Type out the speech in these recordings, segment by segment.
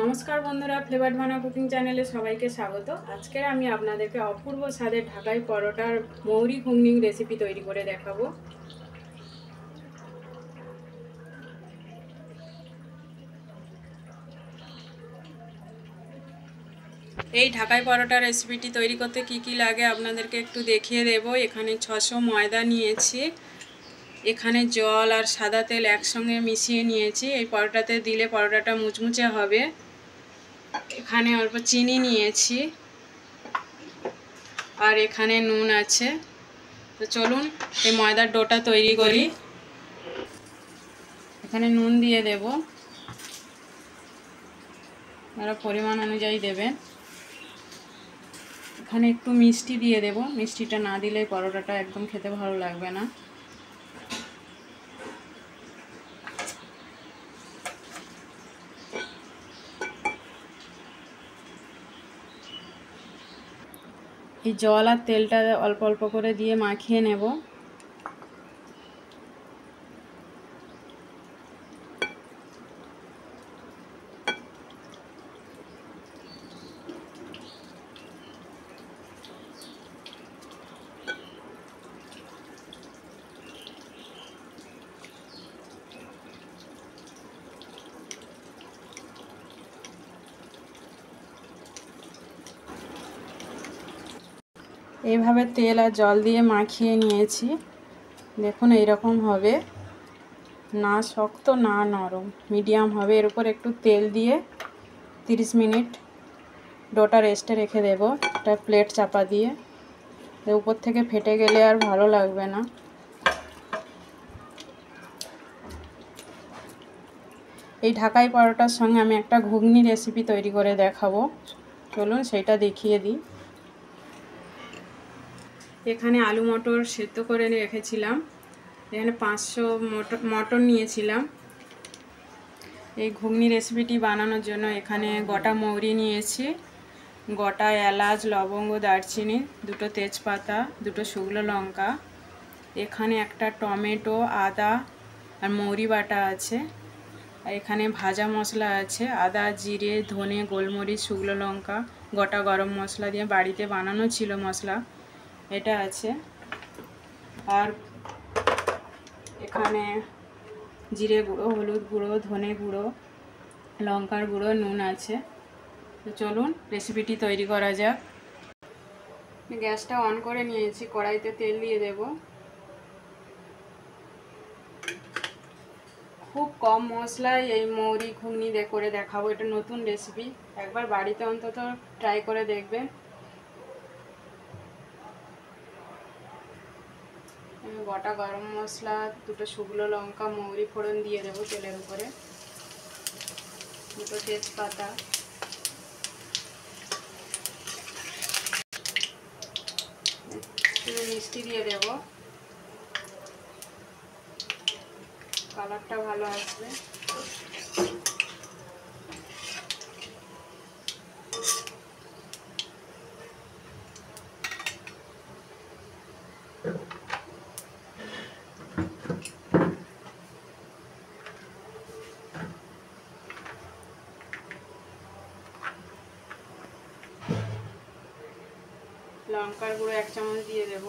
নমস্কার বন্ধুরা, flavour ভানা cooking চ্যানেলে সবাইকে স্বাগত। আজকে আমি আপনাদেরকে অপূর্ব স্বাদের ঢাকাই পরোটার মৌরি ঘুগনি রেসিপি তৈরি করে দেখাবো। এই ঢাকাই পরোটা রেসিপিটি তৈরি করতে কি কি লাগে আপনাদেরকে একটু দেখিয়ে দেব। এখানে 600 ময়দা নিয়েছি, এখানে জল আর সাদা তেল একসঙ্গে মিশিয়ে নিয়েছি। এই পরোটাতে দিলে পরোটাটা মুচমুচে হবে। এখানে অল্প চিনি নিয়েছি আর এখানে নুন আছে। তো চলুন এই ময়দার ডোটা তৈরি করি। এখানে নুন দিয়ে দেব, আপনারা পরিমাণ অনুযায়ী দেবেন। এখানে একটু মিষ্টি দিয়ে দেব, মিষ্টিটা না দিলে পরোটাটা একদম খেতে ভালো লাগবে না। এই জল আর তেলটা অল্প অল্প করে দিয়ে মাখিয়ে নেব। এইভাবে তেল আর জল দিয়ে মাখিয়ে নিয়েছি। দেখুন এইরকম হবে, না শক্ত না নরম, মিডিয়াম হবে। এর উপর একটু তেল দিয়ে 30 মিনিট ডোটা রেস্টে রেখে দেব। একটা প্লেট চাপা দিয়ে, উপর থেকে ফেটে গেলে আর ভালো লাগবে না। এই ঢাকাই পরোটার সঙ্গে আমি একটা ঘুগনি রেসিপি তৈরি করে দেখাবো, চলুন সেটা দেখিয়ে দিই। এখানে আলু মটর সেদ্ধ করে রেখেছিলাম। এখানে 500 মটর নিয়েছিলাম। এই ঘুগনি রেসিপিটি বানানোর জন্য এখানে গোটা মৌরি নিয়েছি, গোটা এলাচ, লবঙ্গ, দারচিনি, দুটো তেজপাতা, দুটো শুকনো লঙ্কা, এখানে একটা টমেটো, আদা আর মৌরি বাটা আছে। আর এখানে ভাজা মশলা আছে, আদা, জিরে, ধনে, গোলমরিচ, শুকনো লঙ্কা, গোটা গরম মশলা দিয়ে বাড়িতে বানানো ছিল মশলা, এটা আছে। আর এখানে জিরে গুঁড়ো, হলুদ গুঁড়ো, ধনে গুঁড়ো, লঙ্কার গুঁড়ো, নুন আছে। তো চলুন রেসিপিটি তৈরি করা যাক। গ্যাসটা অন করে নিয়েছি, কড়াইতে তেল দিয়ে দেব। খুব কম মশলায় এই মৌরি ঘুগনি করে দেখাবো, এটা নতুন রেসিপি, একবার বাড়িতে অন্তত ট্রাই করে দেখবেন। গোটা গরম মশলা, দুটো শুকনো লঙ্কা, মৌরি ফোড়ন দিয়ে দেবো তেলের উপরে, দুটো তেজপাতা, মিষ্টি দিয়ে দেব, কালারটা ভালো আসবে। লঙ্কার গুঁড়ো 1 চামচ দিয়ে দেব,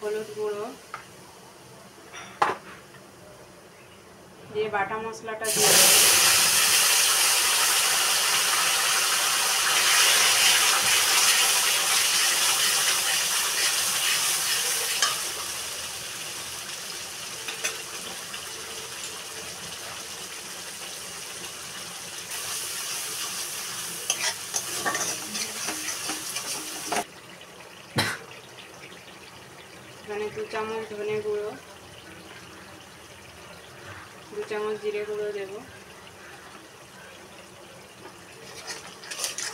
হলুদ গুঁড়ো দিয়ে বাটা মশলাটা দিয়ে দেব। এখানে 2 চামচ ধনে গুঁড়ো, 2 চামচ জিরে গুঁড়ো দেব,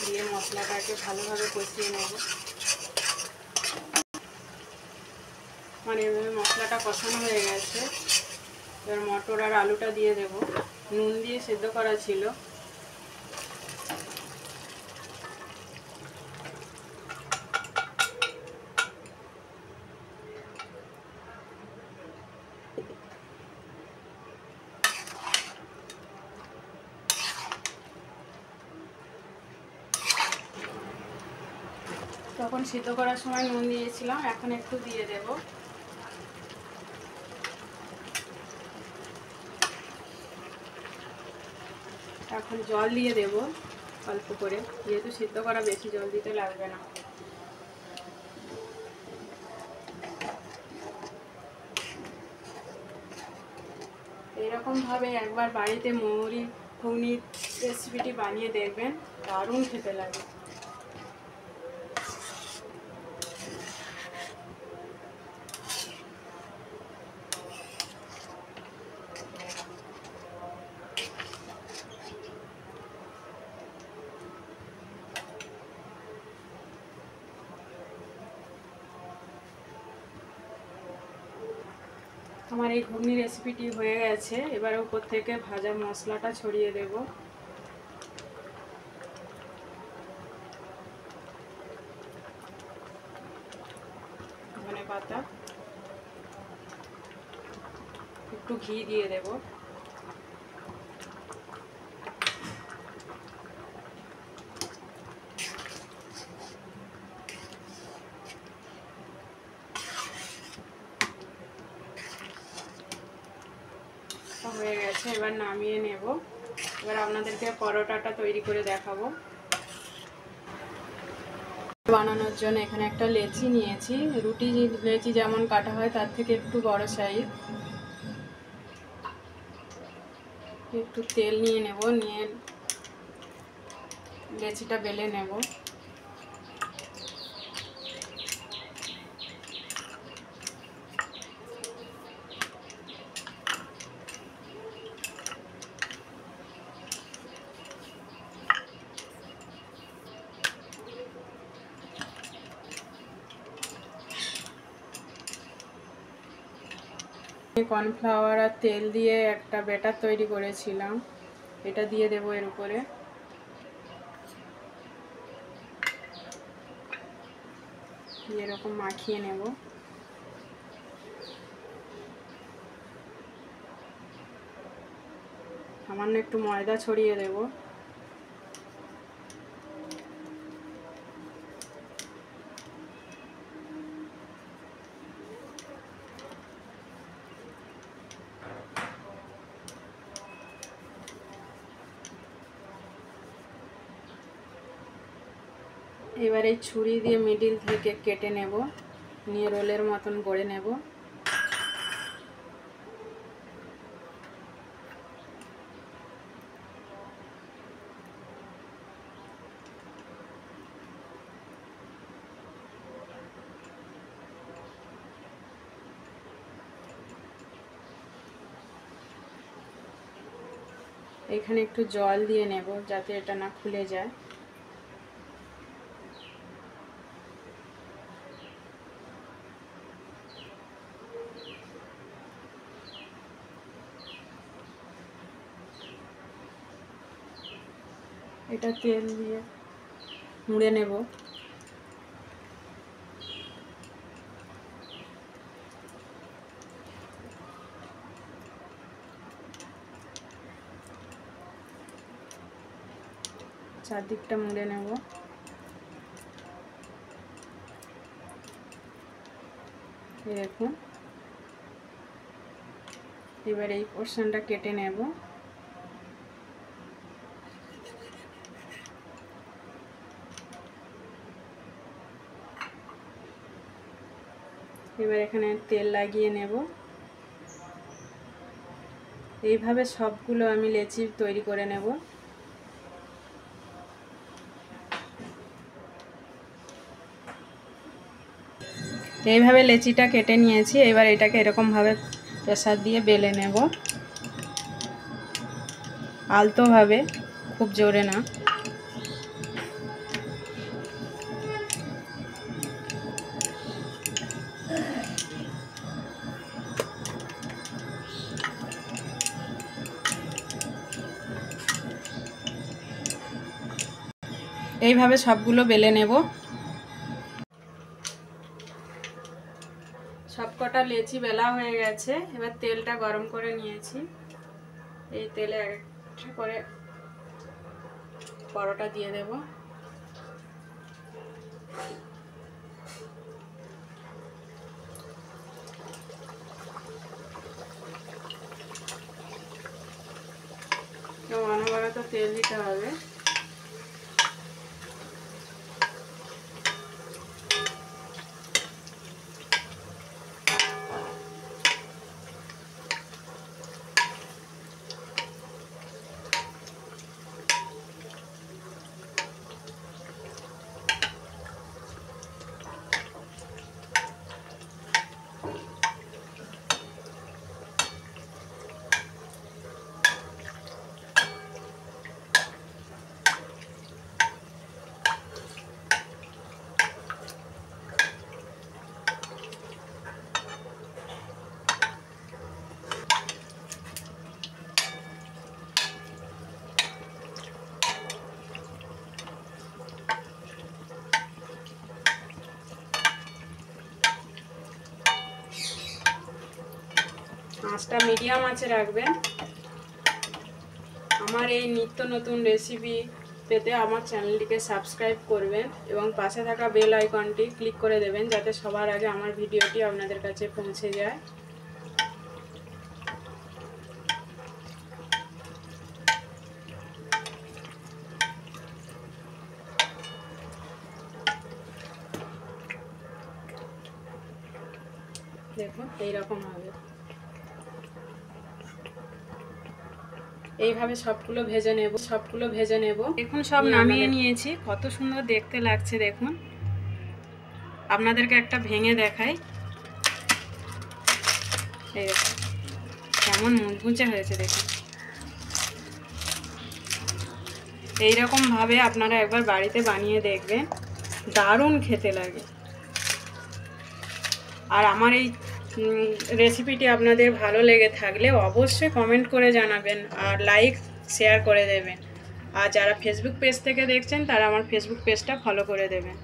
দিয়ে মশলাটাকে ভালোভাবে কষিয়ে নেব। মানে এভাবে মশলাটা কষানো হয়ে গেছে, এবার মটর আর আলুটা দিয়ে দেব। নুন দিয়ে সেদ্ধ করা ছিল। তখন সিদ্ধ করার সময় নুন দিয়েছিলাম, এখন একটু দিয়ে দেব। এখন জল দিয়ে দেব অল্প করে, যেহেতু সিদ্ধ করা বেশি জল দিতে লাগবে না। এইরকমভাবে একবার বাড়িতে মৌরি ঘুগনির রেসিপিটি বানিয়ে দেখবেন, দারুণ খেতে লাগে। আমার এই ঘুগনি রেসিপিটি হয়ে গেছে। এবার উপর থেকে ভাজা মশলাটা ছড়িয়ে দেব। ধনেপাতা, একটু ঘি দিয়ে দেব। হয়ে গেছে, এবার নামিয়ে নেব। এবার আপনাদেরকে পরোটাটা তৈরি করে দেখাবো। বানানোর জন্য এখানে একটা লেচি নিয়েছি, রুটি লেচি যেমন কাটা হয় তার থেকে একটু বড় সাইজ। একটু তেল নিয়ে নেব, নিয়ে লেচিটা বেলে নেব। কর্নফ্লাওয়ার আর তেল দিয়ে একটা ব্যাটার তৈরি করেছিলাম, এটা দিয়ে দেবো এর উপরে। এরকম মাখিয়ে নেব। সামান্য একটু ময়দা ছড়িয়ে দেব। এবার এই ছুরি দিয়ে মিডিল থেকে কেটে নেব, নিয়ে রোলের মতন গড়ে নেব। এখানে একটু জল দিয়ে নেব যাতে এটা না খুলে যায়। এটা তেল দিয়ে মুড়ে নেব। চারদিকটা মুড়ে নেব। দেখুন, এবার এই পোর্শনটা কেটে নেব। এবার এখানে তেল লাগিয়ে নেব। এইভাবে সবগুলো আমি লেচি তৈরি করে নেব। এইভাবে লেচিটা কেটে নিয়েছি। এবার এটাকে এরকমভাবে প্রেসার দিয়ে বেলে নেব, আলতোভাবে, খুব জোরে না। এইভাবে সবগুলো বেলে নেব। সবকটা লেচি বেলা হয়ে গেছে। এবার তেলটা গরম করে নিয়েছি, এই তেলে একটা করে পরোটা দিয়ে দেব। মতো তেল দিতে হবে। আঁচটা মিডিয়াম আঁচে রাখবেন। আমার এই নিত্য নতুন রেসিপি পেতে আমার চ্যানেলটিকে সাবস্ক্রাইব করবেন এবং পাশে থাকা বেল আইকনটি ক্লিক করে দেবেন যাতে সবার আগে আমার ভিডিওটি আপনাদের কাছে পৌঁছে যায়। দেখুন এইরকম হবে। এইভাবে সবগুলো ভেজে নেব। দেখুন সব নামিয়ে নিয়েছি, কত সুন্দর দেখতে লাগছে। দেখুন আপনাদেরকে একটা ভেঙে দেখাই, এইরকম কেমন মুচমুচে হয়েছে দেখুন। এইরকম ভাবে আপনারা একবার বাড়িতে বানিয়ে দেখবেন, দারুণ খেতে লাগে। আর আমার এই রেসিপিটি আপনাদের ভালো লেগে থাকলে অবশ্যই কমেন্ট করে জানাবেন আর লাইক শেয়ার করে দেবেন। আর যারা ফেসবুক পেজ থেকে দেখছেন তারা আমার ফেসবুক পেজটা ফলো করে দেবেন।